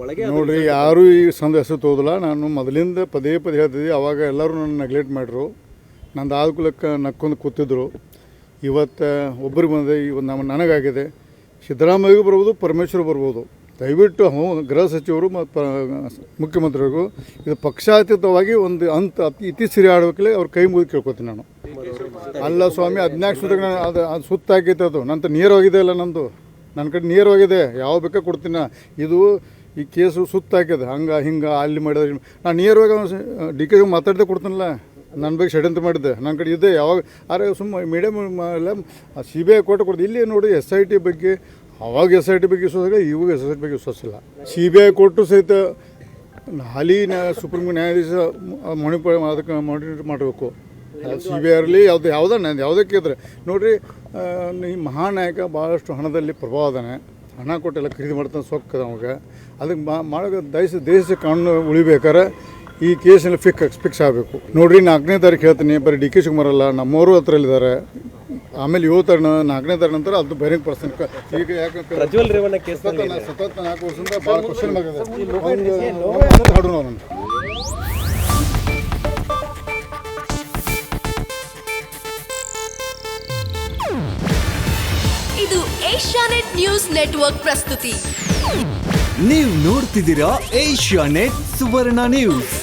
ಒಳಗೆ ನೋಡಿರಿ ಯಾರೂ ಈ ಸಂದ ಹೆಸರು ತೋದಿಲ್ಲ. ನಾನು ಮೊದಲಿಂದ ಪದೇ ಪದೇ ಹೇಳ್ತಿದ್ದೆ. ಅವಾಗ ಎಲ್ಲರೂ ನನ್ನ ನೆಗ್ಲೆಕ್ಟ್ ಮಾಡಿರು. ನಂದು ಆದ್ಕೂಲಕ್ಕೆ ನಕ್ಕೊಂಡು ಕೂತಿದ್ರು. ಇವತ್ತು ಒಬ್ಬರಿಗೆ ಬಂದಿದೆ, ಇವತ್ತು ನನಗಾಗಿದೆ. ಸಿದ್ದರಾಮಯ್ಯಗೂ ಬರ್ಬೋದು, ಪರಮೇಶ್ವರ್ ಬರ್ಬೋದು. ದಯವಿಟ್ಟು ಗೃಹ ಸಚಿವರು ಮತ್ತು ಮುಖ್ಯಮಂತ್ರಿಗಳಿಗೂ ಇದು ಪಕ್ಷಾತೀತವಾಗಿ ಒಂದು ಇತಿಸಿರಿ ಆಡಬೇಕಲ್ಲಿ ಅವ್ರ ಕೈ ಮುಗಿದು ಕೇಳ್ಕೊತೀನಿ ನಾನು. ಅಲ್ಲ ಸ್ವಾಮಿ, 14 ಸುತ್ತಾಗ ಅದು ಸುತ್ತಾಕೈತೆ. ಅದು ನಂತರ ನೇರವಾಗಿದೆ ಅಲ್ಲ, ನಂದು ನನ್ನ ಕಡೆ ನೇರವಾಗಿದೆ. ಯಾವ ಬೇಕಾ ಕೊಡ್ತೀನಿ. ಇದು ಈ ಕೇಸು ಸುತ್ತಾಕಿದೆ. ಹಿಂಗೆ ಅಲ್ಲಿ ಮಾಡಿದ್ರೆ ನಾನು ನೇರವಾಗಿ ಡಿ ಕೆ ಮಾತಾಡ್ದೆ ಕೊಡ್ತೀನಲ್ಲ. ನನ್ನ ಬಗ್ಗೆ ಷಡ್ಯಂತ್ರ ಮಾಡಿದ್ದೆ, ನನ್ನ ಕಡೆ ಇದೆ. ಯಾವಾಗ ಆದರೆ ಮೀಡಿಯಮ್ ಎಲ್ಲ CBI ಕೋರ್ಟ್ ಕೊಡ್ತೀವಿ. ಇಲ್ಲಿ ನೋಡಿ SIT ಬಗ್ಗೆ, ಅವಾಗ SIT ಬಗ್ಗೆ ವಿಶ್ವಾಸ, ಇವಾಗ SIT ಬಗ್ಗೆ ವಿಶ್ವಾಸಿಲ್ಲ. CBI ಕೋರ್ಟು ಸಹಿತ ಹಾಲಿ ಸುಪ್ರೀಂ ನ್ಯಾಯಾಧೀಶ ಅದಕ್ಕೆ ಮಾನಿಟರ್ ಮಾಡಬೇಕು. CBI ಇರಲಿ, ಯಾವುದಕ್ಕೆ ಇದ್ರೆ ನೋಡಿರಿ. ಈ ಮಹಾನಾಯಕ ಭಾಳಷ್ಟು ಹಣದಲ್ಲಿ ಪ್ರಭಾವ ಅದಾನೆ. ಹಣ ಕೊಟ್ಟೆಲ್ಲ ಖರೀದಿ ಮಾಡ್ತಾನೆ, ಸೊಕ್ಕದ ಅವಾಗ. ಅದಕ್ಕೆ ಮಾಡೋ ದೇಶ ಕಾನೂನು ಉಳಿಬೇಕಾರೆ ಈ ಕೇಸಲ್ಲಿ ಫಿಕ್ಸ್ ಆಗಬೇಕು. ನೋಡಿರಿ, 4ನೇ ತಾರೀಕು ಹೇಳ್ತೀನಿ. ಬರೀ DK ಶಿವಕುಮಾರ್ ಅಲ್ಲ, ನಮ್ಮವರು ಹತ್ರಲ್ಲಿದ್ದಾರೆ. ಆಮೇಲೆ 4ನೇ ತಾರೀಕು ನಂತರ ಅದು ಬೇರೆ ಪರ್ಸನ್. ಈಗ ಯಾಕಂದ್ರೆ ಪ್ರಜ್ವಲ್ ರೇವಣ್ಣ ಕೇಸ್ ಸತತ 4 ವರ್ಷದಿಂದ ಭಾಳ ಕ್ವಶನ್ ಆಗಿದೆ. ಹಾಡು ನಾನು ಇದು ಏಷ್ಯಾನೆಟ್ ನ್ಯೂಸ್ ನೆಟ್ವರ್ಕ್ ಪ್ರಸ್ತುತಿ. ನೀವು ನೋಡ್ತಿದ್ದೀರಾ ಏಷ್ಯಾನೆಟ್ ಸುವರ್ಣ ನ್ಯೂಸ್.